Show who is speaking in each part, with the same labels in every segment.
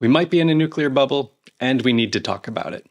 Speaker 1: We might be in a nuclear bubble, and we need to talk about it.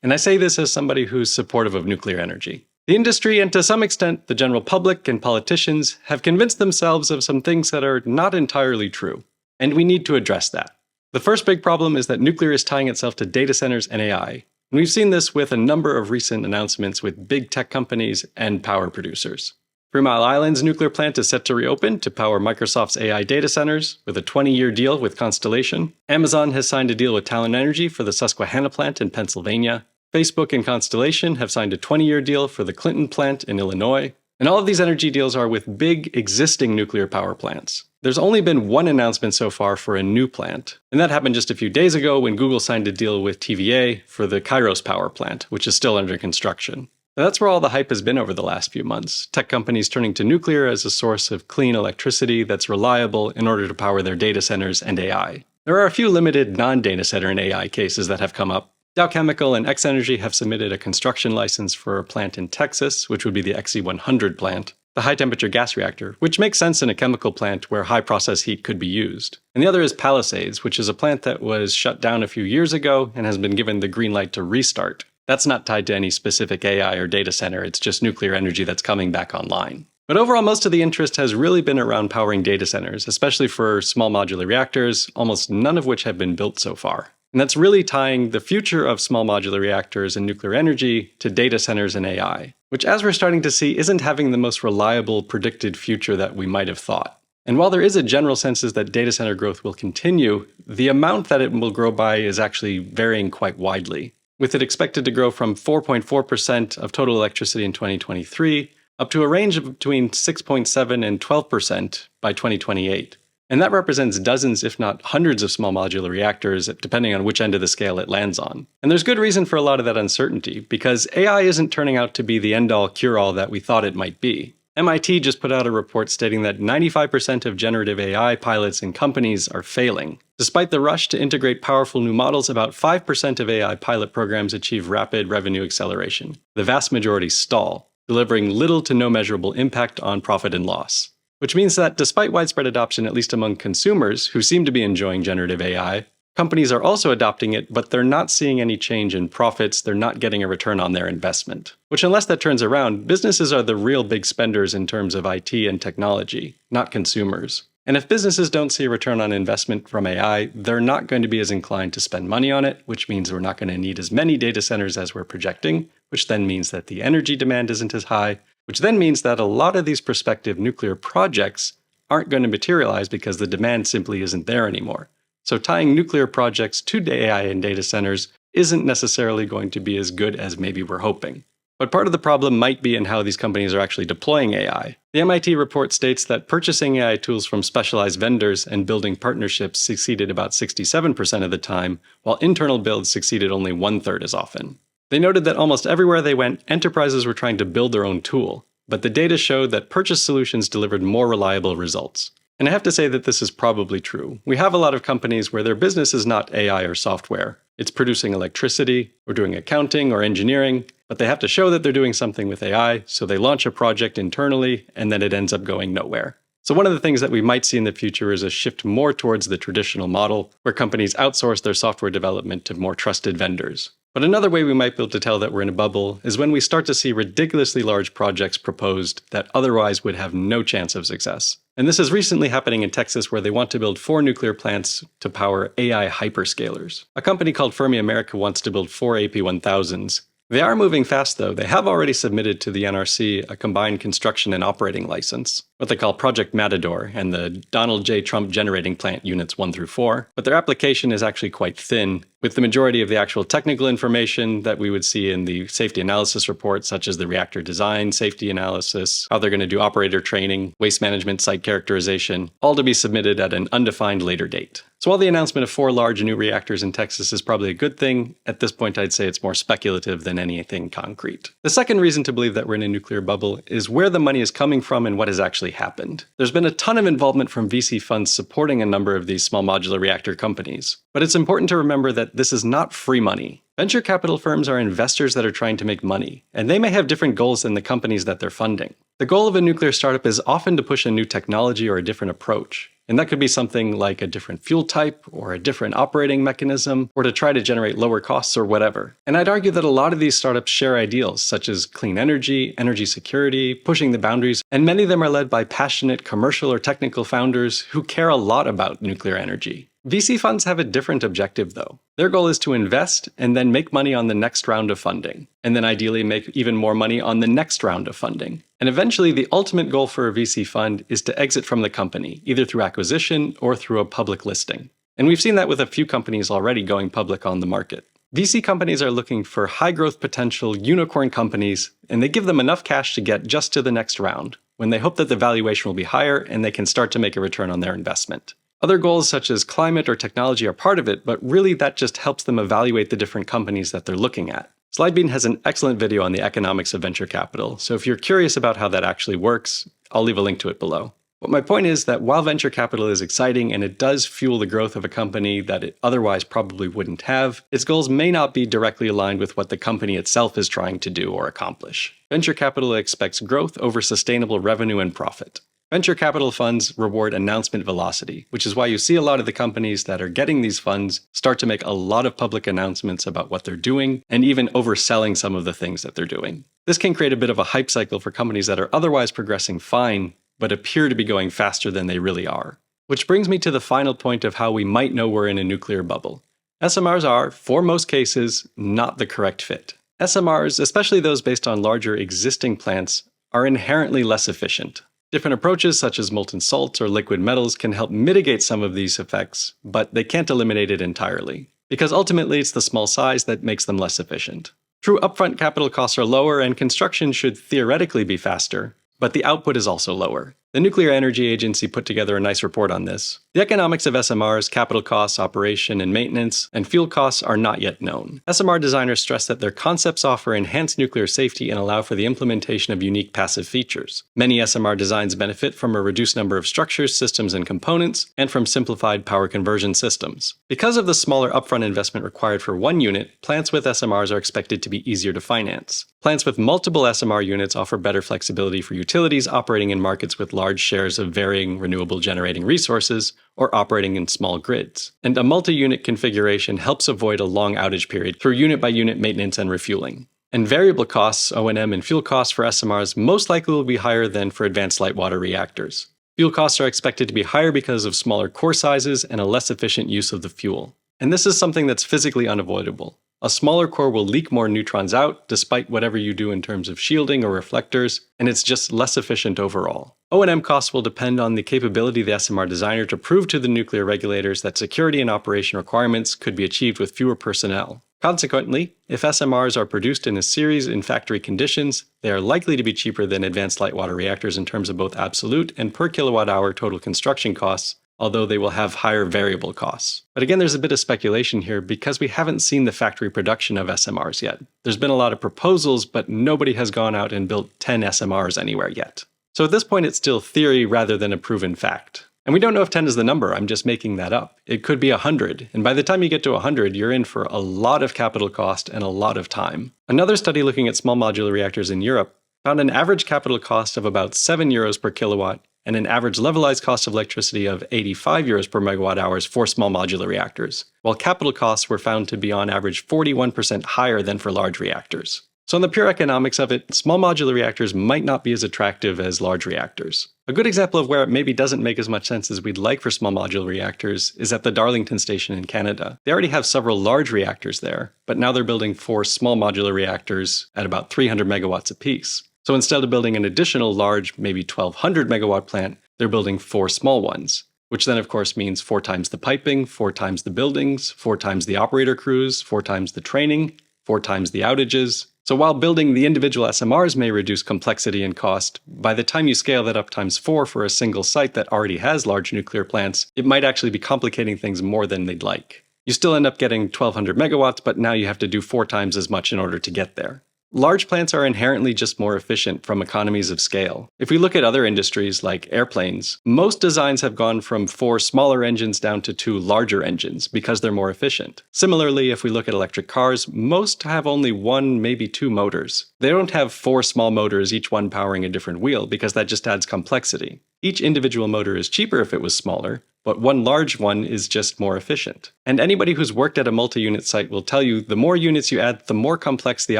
Speaker 1: And I say this as somebody who's supportive of nuclear energy. The industry, and to some extent the general public and politicians, have convinced themselves of some things that are not entirely true, and we need to address that. The first big problem is that nuclear is tying itself to data centers and AI. And we've seen this with a number of recent announcements with big tech companies and power producers. 3 Mile Island's nuclear plant is set to reopen to power Microsoft's AI data centers with a 20-year deal with Constellation. Amazon has signed a deal with Talon Energy for the Susquehanna plant in Pennsylvania. Facebook and Constellation have signed a 20-year deal for the Clinton plant in Illinois. And all of these energy deals are with big existing nuclear power plants. There's only been one announcement so far for a new plant, and that happened just a few days ago when Google signed a deal with TVA for the Kairos power plant, which is still under construction. Now, that's where all the hype has been over the last few months. Tech companies turning to nuclear as a source of clean electricity that's reliable in order to power their data centers and AI. There are a few limited non-data center and AI cases that have come up. Dow Chemical and X-Energy have submitted a construction license for a plant in Texas, which would be the XE100 plant, the high-temperature gas reactor, which makes sense in a chemical plant where high process heat could be used. And the other is Palisades, which is a plant that was shut down a few years ago and has been given the green light to restart. That's not tied to any specific AI or data center, it's just nuclear energy that's coming back online. But overall, most of the interest has really been around powering data centers, especially for small modular reactors, almost none of which have been built so far. And that's really tying the future of small modular reactors and nuclear energy to data centers and AI, which, as we're starting to see, isn't having the most reliable predicted future that we might have thought. And while there is a general consensus that data center growth will continue, the amount that it will grow by is actually varying quite widely, with it expected to grow from 4.4% of total electricity in 2023 up to a range of between 6.7% and 12% by 2028. And that represents dozens, if not hundreds, of small modular reactors, depending on which end of the scale it lands on. And there's good reason for a lot of that uncertainty, because AI isn't turning out to be the end-all, cure-all that we thought it might be. MIT just put out a report stating that 95% of generative AI pilots in companies are failing. Despite the rush to integrate powerful new models, about 5% of AI pilot programs achieve rapid revenue acceleration. The vast majority stall, delivering little to no measurable impact on profit and loss. Which means that despite widespread adoption, at least among consumers who seem to be enjoying generative AI, companies are also adopting it, but they're not seeing any change in profits, they're not getting a return on their investment. Which, unless that turns around, businesses are the real big spenders in terms of IT and technology, not consumers. And if businesses don't see a return on investment from AI, they're not going to be as inclined to spend money on it, which means we're not going to need as many data centers as we're projecting, which then means that the energy demand isn't as high, which then means that a lot of these prospective nuclear projects aren't going to materialize because the demand simply isn't there anymore. So tying nuclear projects to AI and data centers isn't necessarily going to be as good as maybe we're hoping. But part of the problem might be in how these companies are actually deploying AI. The MIT report states that purchasing AI tools from specialized vendors and building partnerships succeeded about 67% of the time, while internal builds succeeded only 1/3 as often. They noted that almost everywhere they went, enterprises were trying to build their own tool, but the data showed that purchase solutions delivered more reliable results. And I have to say that this is probably true. We have a lot of companies where their business is not AI or software. It's producing electricity, or doing accounting or engineering, but they have to show that they're doing something with AI, so they launch a project internally, and then it ends up going nowhere. So one of the things that we might see in the future is a shift more towards the traditional model, where companies outsource their software development to more trusted vendors. But another way we might be able to tell that we're in a bubble is when we start to see ridiculously large projects proposed that otherwise would have no chance of success. And this is recently happening in Texas, where they want to build 4 nuclear plants to power AI hyperscalers. A company called Fermi America wants to build 4 AP1000s. They are moving fast, though. They have already submitted to the NRC a combined construction and operating license, what they call Project Matador, and the Donald J. Trump Generating Plant Units 1 through 4. But their application is actually quite thin, with the majority of the actual technical information that we would see in the safety analysis report, such as the reactor design, safety analysis, how they're going to do operator training, waste management, site characterization, all to be submitted at an undefined later date. So while the announcement of 4 large new reactors in Texas is probably a good thing, at this point I'd say it's more speculative than anything concrete. The second reason to believe that we're in a nuclear bubble is where the money is coming from and what has actually happened. There's been a ton of involvement from VC funds supporting a number of these small modular reactor companies. But it's important to remember that this is not free money. Venture capital firms are investors that are trying to make money, and they may have different goals than the companies that they're funding. The goal of a nuclear startup is often to push a new technology or a different approach. And that could be something like a different fuel type or a different operating mechanism, or to try to generate lower costs or whatever. And I'd argue that a lot of these startups share ideals such as clean energy, energy security, pushing the boundaries, and many of them are led by passionate commercial or technical founders who care a lot about nuclear energy. VC funds have a different objective, though. Their goal is to invest and then make money on the next round of funding, and then ideally make even more money on the next round of funding. And eventually, the ultimate goal for a VC fund is to exit from the company, either through acquisition or through a public listing. And we've seen that with a few companies already going public on the market. VC companies are looking for high growth potential unicorn companies, and they give them enough cash to get just to the next round, when they hope that the valuation will be higher and they can start to make a return on their investment. Other goals such as climate or technology are part of it, but really that just helps them evaluate the different companies that they're looking at. Slidebean has an excellent video on the economics of venture capital, so if you're curious about how that actually works, I'll leave a link to it below. But my point is that while venture capital is exciting and it does fuel the growth of a company that it otherwise probably wouldn't have, its goals may not be directly aligned with what the company itself is trying to do or accomplish. Venture capital expects growth over sustainable revenue and profit. Venture capital funds reward announcement velocity, which is why you see a lot of the companies that are getting these funds start to make a lot of public announcements about what they're doing and even overselling some of the things that they're doing. This can create a bit of a hype cycle for companies that are otherwise progressing fine, but appear to be going faster than they really are. Which brings me to the final point of how we might know we're in a nuclear bubble. SMRs are, for most cases, not the correct fit. SMRs, especially those based on larger existing plants, are inherently less efficient. Different approaches such as molten salts or liquid metals can help mitigate some of these effects, but they can't eliminate it entirely, because ultimately it's the small size that makes them less efficient. True upfront capital costs are lower and construction should theoretically be faster, but the output is also lower. The Nuclear Energy Agency put together a nice report on this. The economics of SMRs, capital costs, operation and maintenance, and fuel costs are not yet known. SMR designers stress that their concepts offer enhanced nuclear safety and allow for the implementation of unique passive features. Many SMR designs benefit from a reduced number of structures, systems, and components, and from simplified power conversion systems. Because of the smaller upfront investment required for one unit, plants with SMRs are expected to be easier to finance. Plants with multiple SMR units offer better flexibility for utilities operating in markets with large shares of varying renewable generating resources or operating in small grids. And a multi-unit configuration helps avoid a long outage period through unit-by-unit maintenance and refueling. And variable costs, O&M and fuel costs for SMRs most likely will be higher than for advanced light water reactors. Fuel costs are expected to be higher because of smaller core sizes and a less efficient use of the fuel. And this is something that's physically unavoidable. A smaller core will leak more neutrons out, despite whatever you do in terms of shielding or reflectors, and it's just less efficient overall. O&M costs will depend on the capability of the SMR designer to prove to the nuclear regulators that security and operation requirements could be achieved with fewer personnel. Consequently, if SMRs are produced in a series in factory conditions, they are likely to be cheaper than advanced light water reactors in terms of both absolute and per kilowatt-hour total construction costs, although they will have higher variable costs. But again, there's a bit of speculation here because we haven't seen the factory production of SMRs yet. There's been a lot of proposals, but nobody has gone out and built 10 SMRs anywhere yet. So at this point, it's still theory rather than a proven fact. And we don't know if 10 is the number, I'm just making that up. It could be 100, and by the time you get to 100, you're in for a lot of capital cost and a lot of time. Another study looking at small modular reactors in Europe found an average capital cost of about 7 euros per kilowatt and an average levelized cost of electricity of 85 euros per megawatt hours for small modular reactors, while capital costs were found to be on average 41% higher than for large reactors. So on the pure economics of it, small modular reactors might not be as attractive as large reactors. A good example of where it maybe doesn't make as much sense as we'd like for small modular reactors is at the Darlington station in Canada. They already have several large reactors there, but now they're building 4 small modular reactors at about 300 megawatts apiece. So instead of building an additional large, maybe 1200 megawatt plant, they're building 4 small ones, which then of course means 4 times the piping, 4 times the buildings, 4 times the operator crews, 4 times the training, 4 times the outages. So while building the individual SMRs may reduce complexity and cost, by the time you scale that up times 4 for a single site that already has large nuclear plants, it might actually be complicating things more than they'd like. You still end up getting 1200 megawatts, but now you have to do 4 times as much in order to get there. Large plants are inherently just more efficient from economies of scale. If we look at other industries like airplanes, most designs have gone from 4 smaller engines down to 2 larger engines because they're more efficient. Similarly, if we look at electric cars, most have only 1, maybe 2 motors. They don't have 4 small motors, each one powering a different wheel, because that just adds complexity. Each individual motor is cheaper if it was smaller, but one large one is just more efficient. And anybody who's worked at a multi-unit site will tell you the more units you add, the more complex the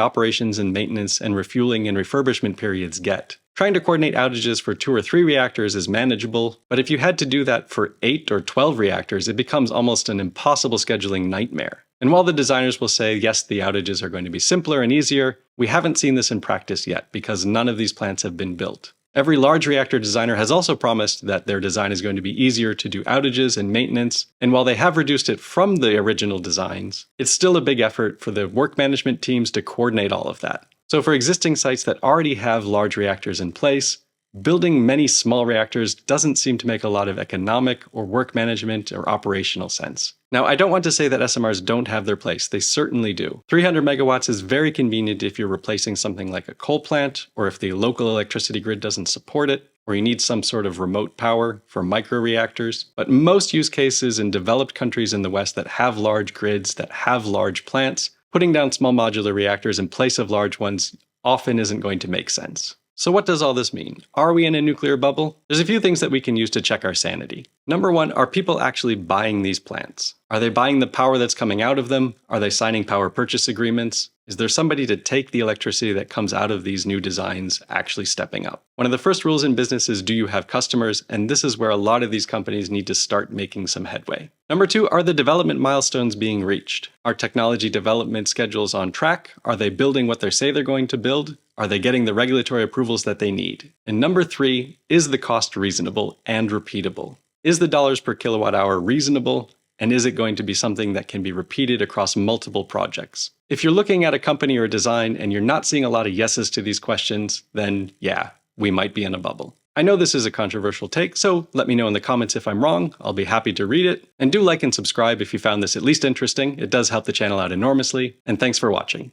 Speaker 1: operations and maintenance and refueling and refurbishment periods get. Trying to coordinate outages for 2 or 3 reactors is manageable, but if you had to do that for 8 or 12 reactors, it becomes almost an impossible scheduling nightmare. And while the designers will say, yes, the outages are going to be simpler and easier, we haven't seen this in practice yet because none of these plants have been built. Every large reactor designer has also promised that their design is going to be easier to do outages and maintenance, and while they have reduced it from the original designs, it's still a big effort for the work management teams to coordinate all of that. So for existing sites that already have large reactors in place, building many small reactors doesn't seem to make a lot of economic or work management or operational sense. Now, I don't want to say that SMRs don't have their place. They certainly do. 300 megawatts is very convenient if you're replacing something like a coal plant, or if the local electricity grid doesn't support it, or you need some sort of remote power for microreactors. But most use cases in developed countries in the West that have large grids, that have large plants, putting down small modular reactors in place of large ones often isn't going to make sense. So what does all this mean? Are we in a nuclear bubble? There's a few things that we can use to check our sanity. Number 1, are people actually buying these plants? Are they buying the power that's coming out of them? Are they signing power purchase agreements? Is there somebody to take the electricity that comes out of these new designs actually stepping up? One of the first rules in business is, do you have customers? And this is where a lot of these companies need to start making some headway. Number 2, are the development milestones being reached? Are technology development schedules on track? Are they building what they say they're going to build? Are they getting the regulatory approvals that they need? And number 3, is the cost reasonable and repeatable? Is the dollars per kilowatt hour reasonable? And is it going to be something that can be repeated across multiple projects? If you're looking at a company or a design and you're not seeing a lot of yeses to these questions, then yeah, we might be in a bubble. I know this is a controversial take, so let me know in the comments if I'm wrong. I'll be happy to read it. And do like and subscribe if you found this at least interesting. It does help the channel out enormously. And thanks for watching.